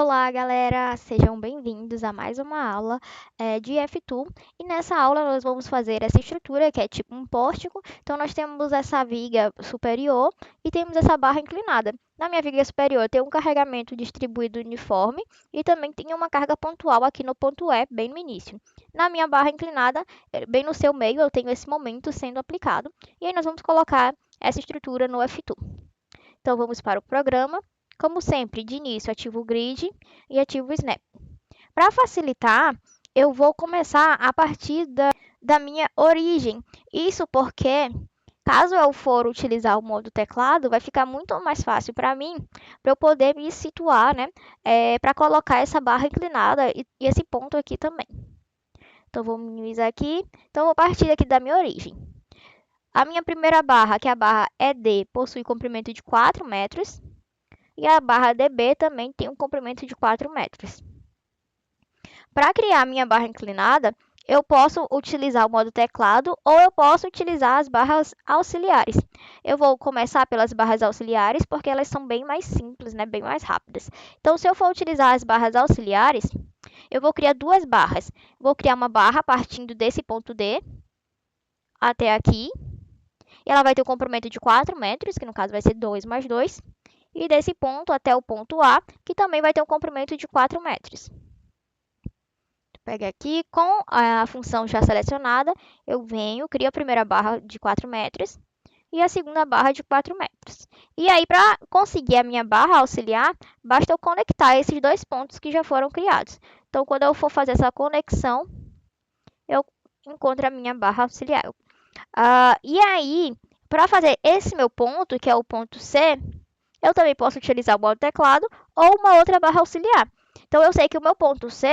Olá, galera! Sejam bem-vindos a mais uma aula de F2. E nessa aula nós vamos fazer essa estrutura que é tipo um pórtico. Então, nós temos essa viga superior e temos essa barra inclinada. Na minha viga superior tem um carregamento distribuído uniforme e também tem uma carga pontual aqui no ponto E, bem no início. Na minha barra inclinada, bem no seu meio, eu tenho esse momento sendo aplicado. E aí nós vamos colocar essa estrutura no F2. Então, vamos para o programa. Como sempre, de início, ativo o grid e ativo o snap. Para facilitar, eu vou começar a partir da minha origem. Isso porque, caso eu for utilizar o modo teclado, vai ficar muito mais fácil para mim, para eu poder me situar, né? Para colocar essa barra inclinada e esse ponto aqui também. Então, vou minimizar aqui. Então, vou partir aqui da minha origem. A minha primeira barra, que é a barra ED, possui comprimento de 4 metros. E a barra DB também tem um comprimento de 4 metros. Para criar minha barra inclinada, eu posso utilizar o modo teclado ou eu posso utilizar as barras auxiliares. Eu vou começar pelas barras auxiliares porque elas são bem mais simples, né? Bem mais rápidas. Então, se eu for utilizar as barras auxiliares, eu vou criar duas barras. Vou criar uma barra partindo desse ponto D até aqui. E ela vai ter um comprimento de 4 metros, que no caso vai ser 2 mais 2. E desse ponto até o ponto A, que também vai ter um comprimento de 4 metros. Pega aqui, com a função já selecionada, eu venho, crio a primeira barra de 4 metros e a segunda barra de 4 metros. E aí, para conseguir a minha barra auxiliar, basta eu conectar esses dois pontos que já foram criados. Então, quando eu for fazer essa conexão, eu encontro a minha barra auxiliar. E aí, para fazer esse meu ponto, que é o ponto C, eu também posso utilizar o modo teclado ou uma outra barra auxiliar. Então, eu sei que o meu ponto C,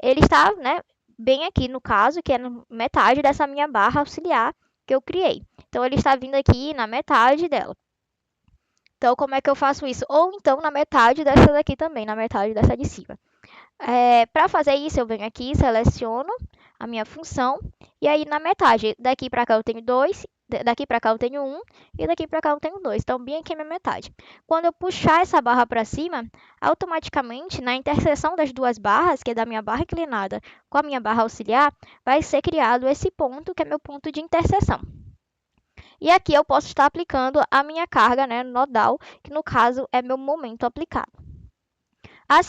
ele está, né, bem aqui no caso, que é na metade dessa minha barra auxiliar que eu criei. Então, ele está vindo aqui na metade dela. Então, como é que eu faço isso? Ou então na metade dessa daqui também, na metade dessa de cima. Para fazer isso, eu venho aqui, seleciono a minha função, e aí na metade, daqui para cá eu tenho 2, daqui para cá eu tenho 1, e daqui para cá eu tenho 2. Então, bem aqui é a minha metade. Quando eu puxar essa barra para cima, automaticamente, na interseção das duas barras, que é da minha barra inclinada com a minha barra auxiliar, vai ser criado esse ponto, que é meu ponto de interseção. E aqui eu posso estar aplicando a minha carga, né, nodal, que no caso é meu momento aplicado. A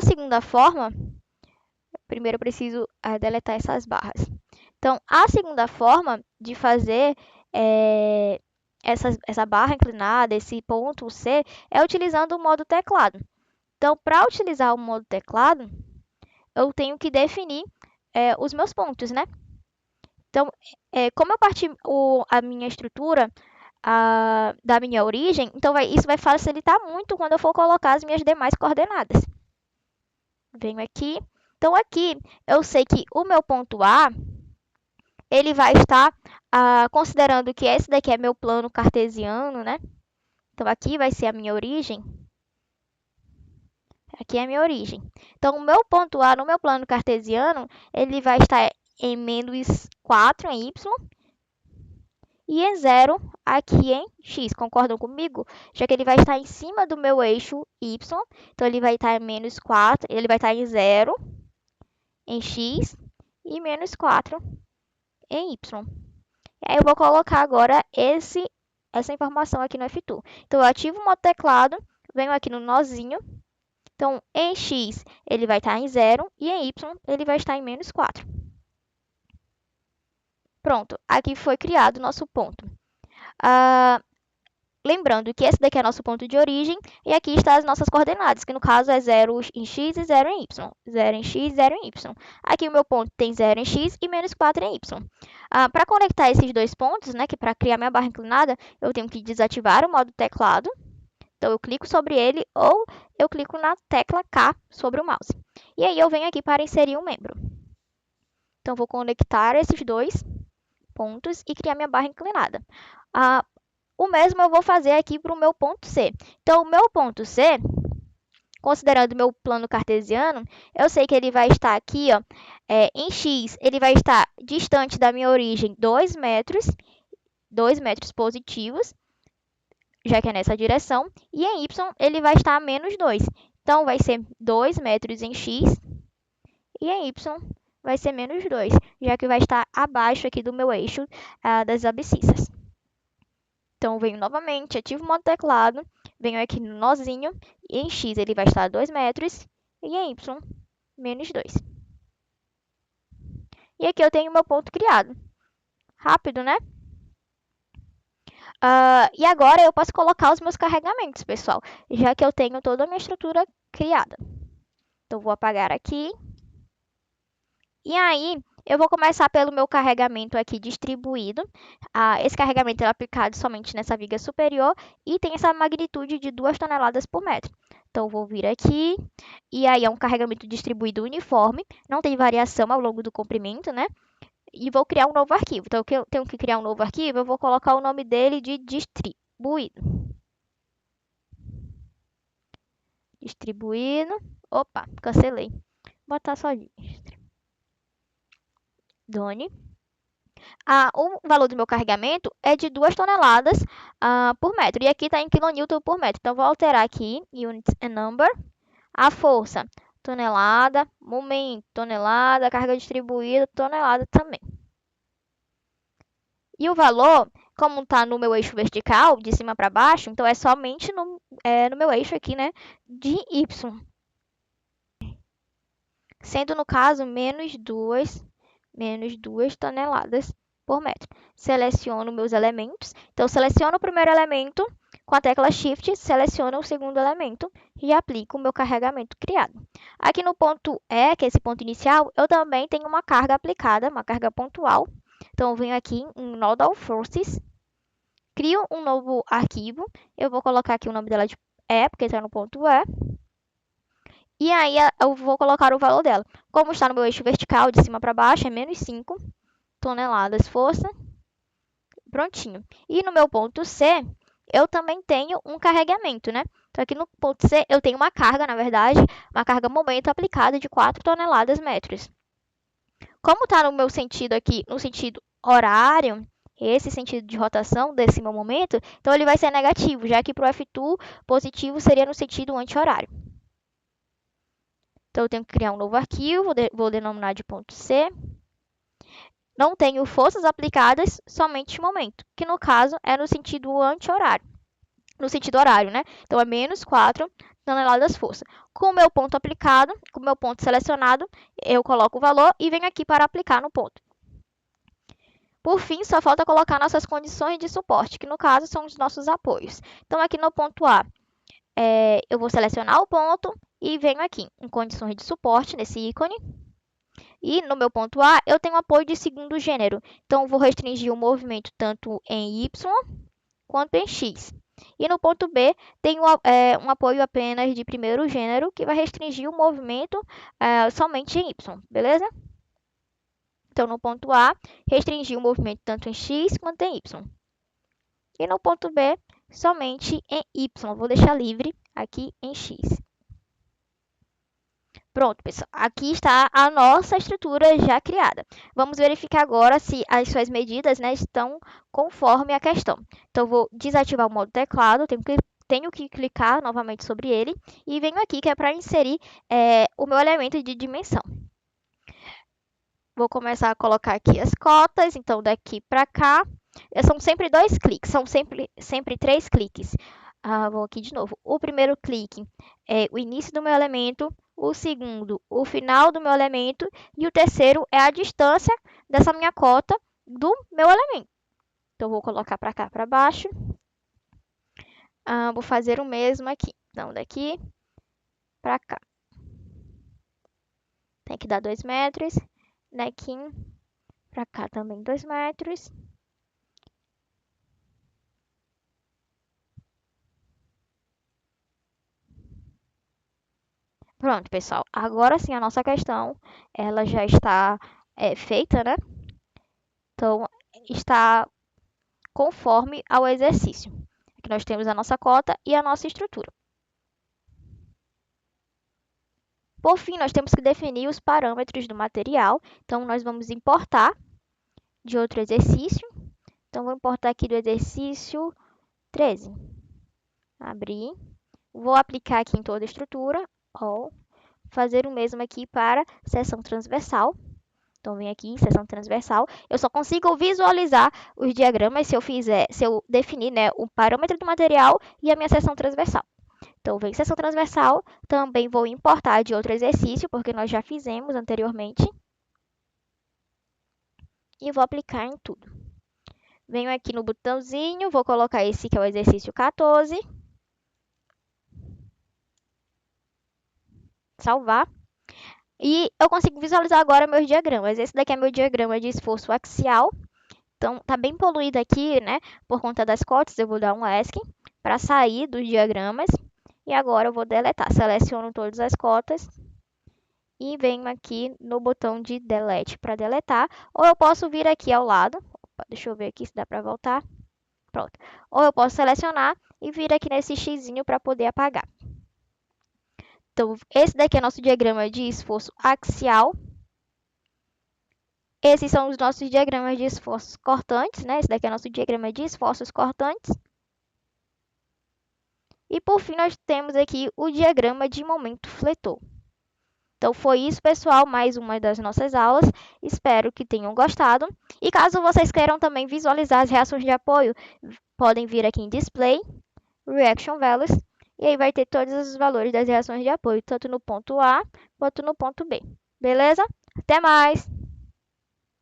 segunda forma, primeiro eu preciso deletar essas barras. Então, a segunda forma de fazer essa barra inclinada, esse ponto C, é utilizando o modo teclado. Então, para utilizar o modo teclado, eu tenho que definir os meus pontos, né? Então, como eu parti a minha estrutura da minha origem, então isso vai facilitar muito quando eu for colocar as minhas demais coordenadas. Venho aqui. Então, aqui eu sei que o meu ponto A, ele vai estar considerando que esse daqui é meu plano cartesiano, né? Então, aqui vai ser a minha origem. Aqui é a minha origem. Então, o meu ponto A no meu plano cartesiano, ele vai estar em menos 4 em y e em 0 aqui em x. Concordam comigo? Já que ele vai estar em cima do meu eixo y, então ele vai estar em menos 4, ele vai estar em 0 em x e menos 4 em y. E aí eu vou colocar agora essa informação aqui no F2. Então, eu ativo o modo teclado, venho aqui no nozinho. Então, em x ele vai estar em 0 e em y ele vai estar em menos 4. Pronto, aqui foi criado o nosso ponto. Lembrando que esse daqui é nosso ponto de origem e aqui estão as nossas coordenadas, que no caso é 0 em x e 0 em y. 0 em x, 0 em y. Aqui o meu ponto tem 0 em x e menos 4 em y. Para conectar esses dois pontos, né, que para criar minha barra inclinada, eu tenho que desativar o modo teclado. Então, eu clico sobre ele ou eu clico na tecla K sobre o mouse. E aí eu venho aqui para inserir um membro. Então, vou conectar esses dois pontos e criar minha barra inclinada. O mesmo eu vou fazer aqui para o meu ponto C. Então, o meu ponto C, considerando o meu plano cartesiano, eu sei que ele vai estar aqui, ó, em x, ele vai estar distante da minha origem 2 metros positivos. já que é nessa direção, e em y ele vai estar a menos 2. Então, vai ser 2 metros em x, e em y vai ser menos 2, já que vai estar abaixo aqui do meu eixo das abscissas. Então, venho novamente, ativo o modo teclado, venho aqui no nozinho, e em x ele vai estar a 2 metros, e em y, menos 2. E aqui eu tenho meu ponto criado. Rápido, né? E agora eu posso colocar os meus carregamentos, pessoal, já que eu tenho toda a minha estrutura criada. Então, vou apagar aqui. E aí, eu vou começar pelo meu carregamento aqui distribuído. Esse carregamento é aplicado somente nessa viga superior e tem essa magnitude de 2 toneladas por metro. Então, vou vir aqui, e aí é um carregamento distribuído uniforme, não tem variação ao longo do comprimento, né? E vou criar um novo arquivo. Então, eu tenho que criar um novo arquivo, eu vou colocar o nome dele de distribuído. Distribuído. Opa, cancelei. Vou botar só Done. O valor do meu carregamento é de 2 toneladas por metro. E aqui está em quilonewton por metro. Então, vou alterar aqui, units and number. A força, tonelada. Momento, tonelada. Carga distribuída, tonelada também. E o valor, como está no meu eixo vertical, de cima para baixo, então é somente no meu eixo aqui, né, de Y. Sendo, no caso, menos 2 toneladas por metro. Seleciono meus elementos. Então, seleciono o primeiro elemento com a tecla Shift, seleciono o segundo elemento e aplico o meu carregamento criado. Aqui no ponto E, que é esse ponto inicial, eu também tenho uma carga aplicada, uma carga pontual. Então, eu venho aqui em Nodal Forces, crio um novo arquivo. Eu vou colocar aqui o nome dela de E, porque está no ponto E. E aí eu vou colocar o valor dela. Como está no meu eixo vertical, de cima para baixo, é menos 5 toneladas força. Prontinho. E no meu ponto C, eu também tenho um carregamento, né? Então, aqui no ponto C, eu tenho uma carga, na verdade, uma carga momento aplicada de 4 toneladas metros. Como está no meu sentido aqui, no sentido horário, esse sentido de rotação desse meu momento, então ele vai ser negativo, já que para o F2, positivo seria no sentido anti-horário. Então, eu tenho que criar um novo arquivo, vou denominar de ponto C. Não tenho forças aplicadas, somente momento, que no caso é no sentido anti-horário. No sentido horário, né? Então, é menos 4 toneladas força. Com o meu ponto aplicado, com o meu ponto selecionado, eu coloco o valor e venho aqui para aplicar no ponto. Por fim, só falta colocar nossas condições de suporte, que no caso são os nossos apoios. Então, aqui no ponto A, eu vou selecionar o ponto e venho aqui em condições de suporte, nesse ícone. E no meu ponto A, eu tenho apoio de segundo gênero. Então, vou restringir o movimento tanto em Y quanto em X. E no ponto B, tenho um apoio apenas de primeiro gênero, que vai restringir o movimento somente em Y, beleza? Então, no ponto A, restringir o movimento tanto em X quanto em Y. E no ponto B, somente em Y. Vou deixar livre aqui em X. Pronto, pessoal. Aqui está a nossa estrutura já criada. Vamos verificar agora se as suas medidas, né, estão conforme a questão. Então, vou desativar o modo teclado, tenho que clicar novamente sobre ele e venho aqui que é para inserir o meu elemento de dimensão. Vou começar a colocar aqui as cotas, então daqui para cá. São sempre 2 cliques, são sempre 3 cliques. Vou aqui de novo. O primeiro clique é o início do meu elemento, o segundo, o final do meu elemento, e o terceiro é a distância dessa minha cota do meu elemento. Então, vou colocar para cá, para baixo. Vou fazer o mesmo aqui. Então, daqui para cá. Tem que dar 2 metros. Daqui para cá também 2 metros. Pronto, pessoal. Agora sim, a nossa questão, ela já está feita, né? Então, está conforme ao exercício. Aqui nós temos a nossa cota e a nossa estrutura. Por fim, nós temos que definir os parâmetros do material. Então, nós vamos importar de outro exercício. Então, vou importar aqui do exercício 13. Abrir. Vou aplicar aqui em toda a estrutura. All. Fazer o mesmo aqui para seção transversal. Então, vem aqui em seção transversal. Eu só consigo visualizar os diagramas se eu definir, né, o parâmetro do material e a minha seção transversal. Então, vem seção transversal. Também vou importar de outro exercício, porque nós já fizemos anteriormente. E vou aplicar em tudo. Venho aqui no botãozinho, vou colocar esse que é o exercício 14. Salvar. E eu consigo visualizar agora meus diagramas. Esse daqui é meu diagrama de esforço axial. Então, tá bem poluído aqui, né? Por conta das cotas, eu vou dar um ESC para sair dos diagramas. E agora eu vou deletar. Seleciono todas as cotas e venho aqui no botão de Delete para deletar. Ou eu posso vir aqui ao lado. Opa, deixa eu ver aqui se dá para voltar. Pronto. Ou eu posso selecionar e vir aqui nesse xizinho para poder apagar. Então, esse daqui é nosso diagrama de esforço axial. Esses são os nossos diagramas de esforços cortantes, né? Esse daqui é nosso diagrama de esforços cortantes. E por fim, nós temos aqui o diagrama de momento fletor. Então, foi isso, pessoal, mais uma das nossas aulas. Espero que tenham gostado. E caso vocês queiram também visualizar as reações de apoio, podem vir aqui em Display, Reaction Values, e aí vai ter todos os valores das reações de apoio, tanto no ponto A quanto no ponto B. Beleza? Até mais!